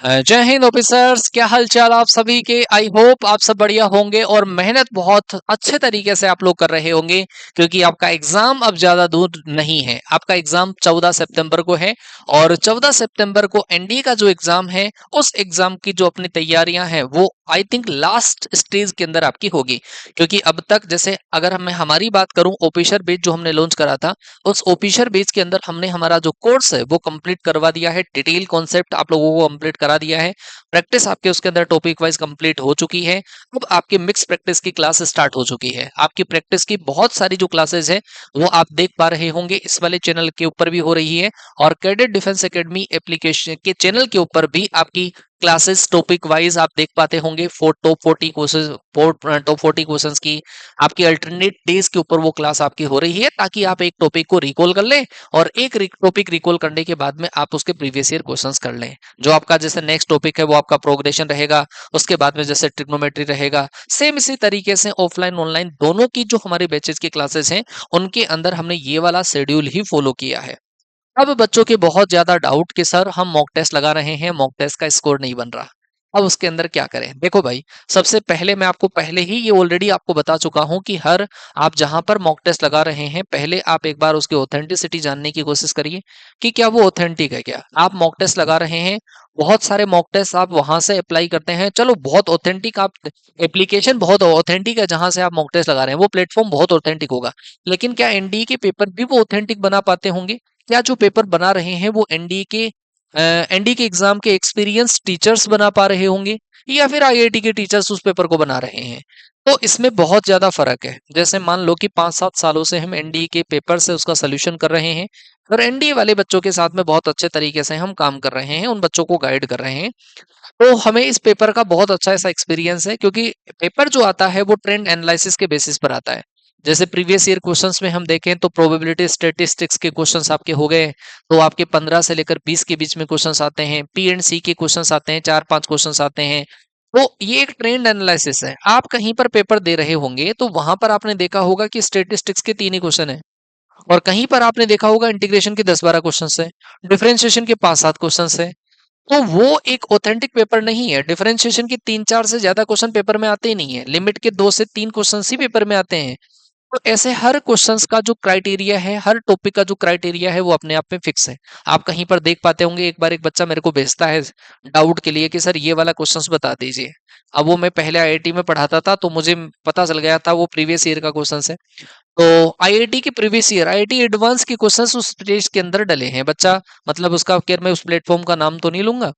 जय हिंद ऑफिसर्स, क्या हाल चाल आप सभी के। आई होप आप सब बढ़िया होंगे और मेहनत बहुत अच्छे तरीके से आप लोग कर रहे होंगे, क्योंकि आपका एग्जाम अब ज्यादा दूर नहीं है। आपका एग्जाम 14 सितंबर को है और 14 सितंबर को एनडीए का जो एग्जाम है, उस एग्जाम की जो अपनी तैयारियां हैं वो आई थिंक लास्ट स्टेज के अंदर आपकी होगी। क्योंकि अब तक जैसे अगर मैं हमारी बात करूं, ऑफिसर बेच जो हमने लॉन्च करा था, उस ऑफिसर बेच के अंदर हमने हमारा जो कोर्स है वो कंप्लीट करवा दिया है। डिटेल कॉन्सेप्ट आप लोगों को कंप्लीट करा दिया है। प्रैक्टिस आपके उसके अंदर टॉपिक वाइज कंप्लीट हो चुकी है। अब आपकी मिक्स प्रैक्टिस की क्लास स्टार्ट हो चुकी है। आपकी प्रैक्टिस की बहुत सारी जो क्लासेस है वो आप देख पा रहे होंगे, इस वाले चैनल के ऊपर भी हो रही है। और कैडेट डिफेंस एकेडमी एप्लीकेशन के चैनल के ऊपर भी आपकी क्लासेस टॉपिक वाइज आप देख पाते होंगे। टॉप 40 क्वेश्चंस, टॉप 40 क्वेश्चंस की आपकी अल्टरनेट डेज के ऊपर वो क्लास आपकी हो रही है, ताकि आप एक टॉपिक को रिकॉल कर लें और एक टॉपिक रिकॉल करने के बाद में आप उसके प्रीवियस ईयर क्वेश्चंस कर लें। जो आपका जैसे नेक्स्ट टॉपिक है वो आपका प्रोग्रेशन रहेगा, उसके बाद में जैसे ट्रिग्नोमेट्री रहेगा। सेम इसी तरीके से ऑफलाइन ऑनलाइन दोनों की जो हमारी बैचेज की क्लासेस हैं, उनके अंदर हमने ये वाला शेड्यूल ही फॉलो किया है। अब बच्चों के बहुत ज्यादा डाउट कि सर हम मॉक टेस्ट लगा रहे हैं, मॉक टेस्ट का स्कोर नहीं बन रहा। अब उसके अंदर क्या करें? देखो भाई, सबसे पहले मैं आपको पहले ही ये ऑलरेडी आपको बता चुका हूं कि हर आप जहां पर मॉक टेस्ट लगा रहे हैं, पहले आप एक बार उसकी ऑथेंटिसिटी जानने की कोशिश करिए कि क्या वो ऑथेंटिक है। क्या आप मॉक टेस्ट लगा रहे हैं, बहुत सारे मॉक टेस्ट आप वहां से अप्लाई करते हैं, चलो बहुत ऑथेंटिक, आप एप्लीकेशन बहुत ऑथेंटिक है जहां से आप मॉक टेस्ट लगा रहे हैं, वो प्लेटफॉर्म बहुत ऑथेंटिक होगा। लेकिन क्या एनडीए के पेपर भी वो ऑथेंटिक बना पाते होंगे? क्या जो पेपर बना रहे हैं वो एनडीए के एग्जाम के एक्सपीरियंस टीचर्स बना पा रहे होंगे, या फिर आईआईटी के टीचर्स उस पेपर को बना रहे हैं? तो इसमें बहुत ज्यादा फर्क है। जैसे मान लो कि 5-7 सालों से हम एनडीए के पेपर से उसका सोल्यूशन कर रहे हैं, और एनडीए वाले बच्चों के साथ में बहुत अच्छे तरीके से हम काम कर रहे हैं, उन बच्चों को गाइड कर रहे हैं। तो हमें इस पेपर का बहुत अच्छा ऐसा एक्सपीरियंस है, क्योंकि पेपर जो आता है वो ट्रेंड एनालिसिस के बेसिस पर आता है। जैसे प्रीवियस ईयर क्वेश्चंस में हम देखें तो प्रोबेबिलिटी स्टैटिस्टिक्स के क्वेश्चंस आपके हो गए, तो आपके 15 से लेकर 20 के बीच में क्वेश्चंस आते हैं। पी एंड सी के क्वेश्चंस आते हैं, 4-5 क्वेश्चंस आते हैं। तो ये एक ट्रेंड एनालिसिस है। आप कहीं पर पेपर दे रहे होंगे तो वहां पर आपने देखा होगा कि स्टैटिस्टिक्स के 3 ही क्वेश्चन है, और कहीं पर आपने देखा होगा इंटीग्रेशन के 10-12 क्वेश्चन है, डिफरेंशिएशन के 5-7 क्वेश्चन है। तो वो एक ऑथेंटिक पेपर नहीं है। डिफरेंशिएशन के 3-4 से ज्यादा क्वेश्चन पेपर में आते ही नहीं है, लिमिट के 2 से 3 क्वेश्चन ही पेपर में आते हैं। तो ऐसे हर क्वेश्चंस का जो क्राइटेरिया है, हर टॉपिक का जो क्राइटेरिया है वो अपने आप में फिक्स है। आप कहीं पर देख पाते होंगे, एक बार एक बच्चा मेरे को भेजता है डाउट के लिए कि सर ये वाला क्वेश्चंस बता दीजिए। अब वो मैं पहले आईआईटी में पढ़ाता था, तो मुझे पता चल गया था वो प्रीवियस ईयर का क्वेश्चंस है। तो आईआईटी की प्रीवियस ईयर, आईआईटी एडवांस के क्वेश्चंस उस पेज के अंदर डले हैं। बच्चा मतलब उसका, खैर मैं उस प्लेटफॉर्म का नाम तो नहीं लूंगा।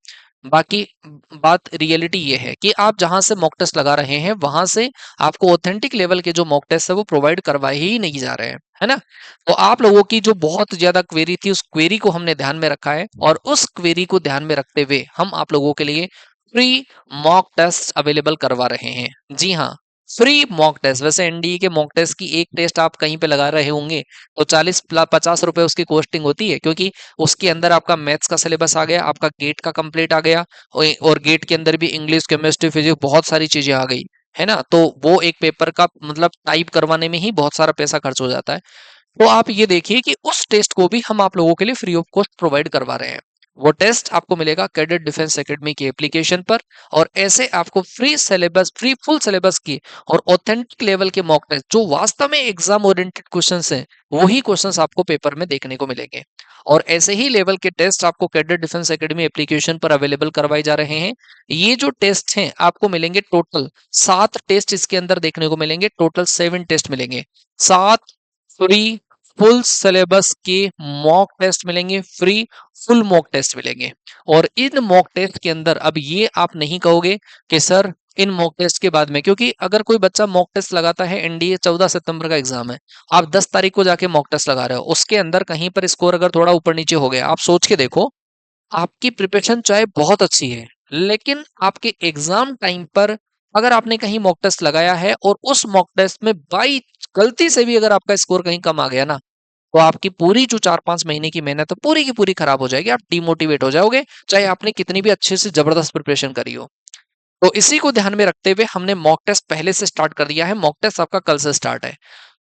बाकी बात रियलिटी ये है कि आप जहां से मॉक टेस्ट लगा रहे हैं, वहां से आपको ऑथेंटिक लेवल के जो मॉक टेस्ट है वो प्रोवाइड करवाए ही नहीं जा रहे हैं, है ना? तो आप लोगों की जो बहुत ज्यादा क्वेरी थी, उस क्वेरी को हमने ध्यान में रखा है, और उस क्वेरी को ध्यान में रखते हुए हम आप लोगों के लिए फ्री मॉक टेस्ट अवेलेबल करवा रहे हैं। जी हाँ, फ्री मॉक टेस्ट। वैसे एनडीए के मॉक टेस्ट की एक टेस्ट आप कहीं पे लगा रहे होंगे तो 40-50 रुपए उसकी कॉस्टिंग होती है, क्योंकि उसके अंदर आपका मैथ्स का सिलेबस आ गया, आपका गेट का कंप्लीट आ गया, और गेट के अंदर भी इंग्लिश, केमिस्ट्री, फिजिक्स बहुत सारी चीजें आ गई, है ना? तो वो एक पेपर का मतलब टाइप करवाने में ही बहुत सारा पैसा खर्च हो जाता है। तो आप ये देखिए कि उस टेस्ट को भी हम आप लोगों के लिए फ्री ऑफ कॉस्ट प्रोवाइड करवा रहे हैं। वो टेस्ट आपको मिलेगा कैडेट डिफेंस एकेडमी की एप्लीकेशन पर, और ऐसे आपको free syllabus, free full syllabus की और ऑथेंटिक लेवल के मॉक टेस्ट जो वास्तव में एग्जाम ओरिएंटेड क्वेश्चंस हैं, वही क्वेश्चंस आपको पेपर में देखने को मिलेंगे। और ऐसे ही लेवल के टेस्ट आपको कैडेट डिफेंस एकेडमी एप्लीकेशन पर अवेलेबल करवाए जा रहे हैं। ये जो टेस्ट हैं आपको मिलेंगे टोटल 7 टेस्ट इसके अंदर देखने को मिलेंगे, टोटल 7 टेस्ट मिलेंगे। 7 फ्री फुल सिलेबस के मॉक टेस्ट मिलेंगे, फ्री फुल मॉक टेस्ट मिलेंगे। और इन मॉक टेस्ट के अंदर अब ये आप नहीं कहोगे कि सर इन मॉक टेस्ट के बाद में, क्योंकि अगर कोई बच्चा मॉक टेस्ट लगाता है, एनडीए 14 सितंबर का एग्जाम है, आप 10 तारीख को जाके मॉक टेस्ट लगा रहे हो, उसके अंदर कहीं पर स्कोर अगर थोड़ा ऊपर नीचे हो गया, आप सोच के देखो, आपकी प्रिपरेशन चाहे बहुत अच्छी है, लेकिन आपके एग्जाम टाइम पर अगर आपने कहीं मॉक टेस्ट लगाया है और उस मॉक टेस्ट में बाई गलती से भी अगर आपका स्कोर कहीं कम आ गया ना, तो आपकी पूरी जो 4-5 महीने की मेहनत है पूरी की पूरी खराब हो जाएगी। आप डिमोटिवेट हो जाओगे, चाहे आपने कितनी भी अच्छे से जबरदस्त प्रिपरेशन करी हो। तो इसी को ध्यान में रखते हुए हमने मॉक टेस्ट पहले से स्टार्ट कर दिया है। मॉक टेस्ट आपका कल से स्टार्ट है।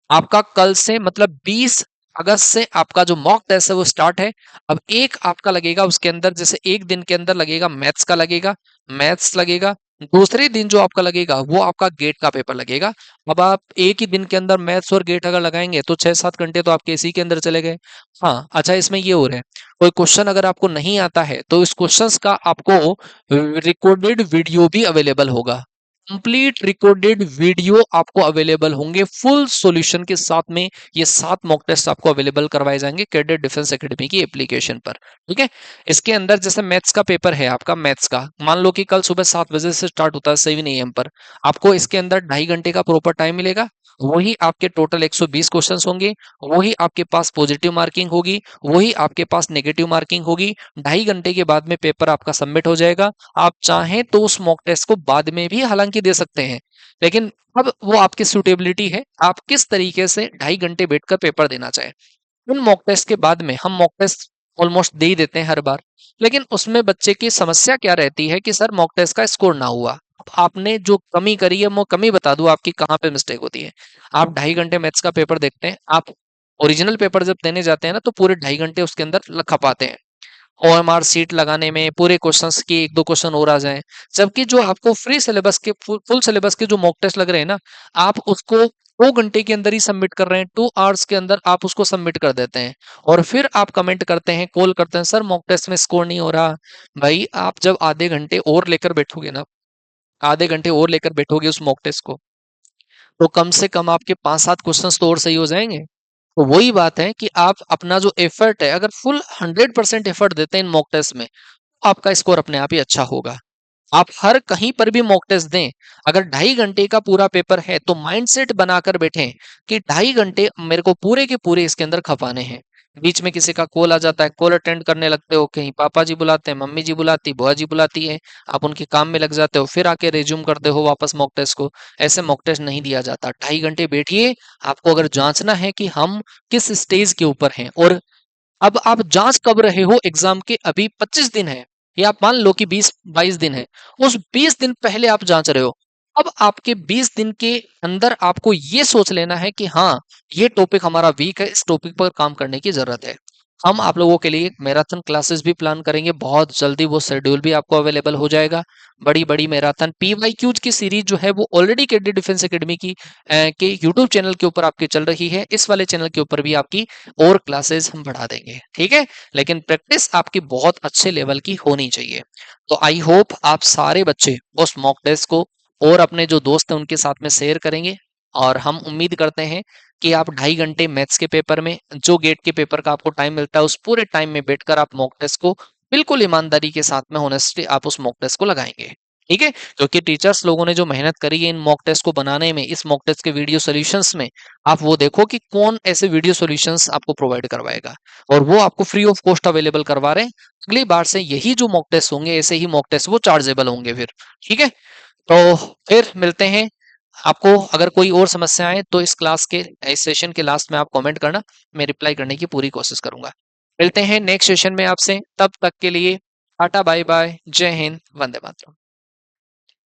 आपका कल से मतलब 20 अगस्त से आपका जो मॉक टेस्ट है वो स्टार्ट है। अब एक आपका लगेगा उसके अंदर, जैसे एक दिन के अंदर लगेगा मैथ्स का लगेगा, मैथ्स लगेगा। दूसरे दिन जो आपका लगेगा वो आपका गेट का पेपर लगेगा। अब आप एक ही दिन के अंदर मैथ्स और गेट अगर लगाएंगे तो 6-7 घंटे तो आपके इसी के अंदर चले गए। हाँ, अच्छा इसमें ये हो रहा है, कोई क्वेश्चन अगर आपको नहीं आता है तो इस क्वेश्चंस का आपको रिकॉर्डेड वीडियो भी अवेलेबल होगा। कंप्लीट रिकॉर्डेड वीडियो आपको अवेलेबल होंगे फुल सॉल्यूशन के साथ में। ये 7 मॉक टेस्ट आपको अवेलेबल करवाए जाएंगे कैडेट डिफेंस एकेडमी की एप्लीकेशन पर। ठीक है, इसके अंदर जैसे मैथ्स का पेपर है आपका, मैथ्स का मान लो कि कल सुबह 7 बजे से स्टार्ट होता है 7 AM पर, आपको इसके अंदर 2.5 घंटे का प्रॉपर टाइम मिलेगा। वही आपके टोटल 120 क्वेश्चंस होंगे, वही आपके पास पॉजिटिव मार्किंग होगी, वही आपके पास नेगेटिव मार्किंग होगी। 2.5 घंटे के बाद में पेपर आपका सबमिट हो जाएगा। आप चाहें तो उस मॉक टेस्ट को बाद में भी हालांकि दे सकते हैं, लेकिन अब वो आपकी सूटेबिलिटी है, आप किस तरीके से 2.5 घंटे बैठकर पेपर देना चाहें। उन मॉक टेस्ट के बाद में हम मॉक टेस्ट ऑलमोस्ट दे ही देते हैं हर बार, लेकिन उसमें बच्चे की समस्या क्या रहती है कि सर मॉक टेस्ट का स्कोर ना हुआ। अब आपने जो कमी करी है वो कमी बता दूं आपकी कहाँ पे मिस्टेक होती है। आप 2.5 घंटे मैथ्स का पेपर देखते हैं, आप ओरिजिनल पेपर जब देने जाते हैं ना तो पूरे 2.5 घंटे उसके अंदर खपाते हैं, ओएमआर सीट लगाने में, पूरे क्वेश्चंस की 1-2 क्वेश्चन और आ जाएं। जबकि जो आपको फ्री सिलेबस के फुल सिलेबस के जो मॉक टेस्ट लग रहे हैं ना, आप उसको 2 घंटे के अंदर ही सबमिट कर रहे हैं, 2 आवर्स के अंदर आप उसको सबमिट कर देते हैं। और फिर आप कमेंट करते हैं, कॉल करते हैं, सर मॉक टेस्ट में स्कोर नहीं हो रहा। भाई आप जब आधे घंटे और लेकर बैठोगे ना, आधे घंटे और लेकर बैठोगे उस मॉक टेस्ट को, तो कम से कम आपके 5-7 क्वेश्चंस तो और सही हो जाएंगे। तो वही बात है कि आप अपना जो एफर्ट है, अगर फुल 100% एफर्ट देते हैं इन मॉक टेस्ट में, आपका स्कोर अपने आप ही अच्छा होगा। आप हर कहीं पर भी मॉक टेस्ट दें, अगर 2.5 घंटे का पूरा पेपर है तो माइंडसेट बनाकर बैठें कि 2.5 घंटे मेरे को पूरे के पूरे इसके अंदर खपाने हैं। बीच में किसी का कॉल आ जाता है, कॉल अटेंड करने लगते हो, कहीं पापा जी बुलाते हैं, मम्मी जी बुलाती, बुआ जी बुलाती है, आप उनके काम में लग जाते हो, फिर आके रिज्यूम करते हो वापस मॉक टेस्ट को। ऐसे मॉक टेस्ट नहीं दिया जाता। 2.5 घंटे बैठिए, आपको अगर जांचना है कि हम किस स्टेज के ऊपर हैं। और अब आप जांच कब रहे हो, एग्जाम के अभी 25 दिन है, या आप मान लो कि 20-22 दिन है, उस 20 दिन पहले आप जांच रहे हो। अब आपके 20 दिन के अंदर आपको ये सोच लेना है कि हाँ, ये टॉपिक हमारा वीक है, इस टॉपिक पर काम करने की जरूरत है। हम आप लोगों के लिए मैराथन क्लासेस भी प्लान करेंगे बहुत जल्दी, वो शेड्यूल भी आपको अवेलेबल हो जाएगा। बड़ी बड़ी मैराथन पीवाईक्यूज की सीरीज जो है वो ऑलरेडी कैडेट डिफेंस एकेडमी की के यूट्यूब चैनल के ऊपर आपकी चल रही है, इस वाले चैनल के ऊपर भी आपकी और क्लासेस हम बढ़ा देंगे। ठीक है, लेकिन प्रैक्टिस आपकी बहुत अच्छे लेवल की होनी चाहिए। तो आई होप आप सारे बच्चे उस मॉक टेस्ट को और अपने जो दोस्त हैं उनके साथ में शेयर करेंगे। और हम उम्मीद करते हैं कि आप 2.5 घंटे मैथ्स के पेपर में, जो गेट के पेपर का आपको टाइम मिलता है, उस पूरे टाइम में बैठकर आप मॉक टेस्ट को बिल्कुल ईमानदारी के साथ में, होनेस्टली आप उस मॉक टेस्ट को लगाएंगे। ठीक है, क्योंकि टीचर्स लोगों ने जो मेहनत करी है इन मॉक टेस्ट को बनाने में, इस मॉक टेस्ट के वीडियो सॉल्यूशंस में, आप वो देखो कि कौन ऐसे वीडियो सॉल्यूशंस आपको प्रोवाइड करवाएगा, और वो आपको फ्री ऑफ कॉस्ट अवेलेबल करवा रहे हैं। अगली बार से यही जो मॉक टेस्ट होंगे, ऐसे ही मॉक टेस्ट वो चार्जेबल होंगे फिर। ठीक है, तो फिर मिलते हैं। आपको अगर कोई और समस्या है तो इस सेशन के लास्ट में आप कमेंट करना, मैं रिप्लाई करने की पूरी कोशिश करूंगा। मिलते हैं नेक्स्ट सेशन में आपसे, तब तक के लिए टाटा बाय बाय, जय हिंद, वंदे मातरम।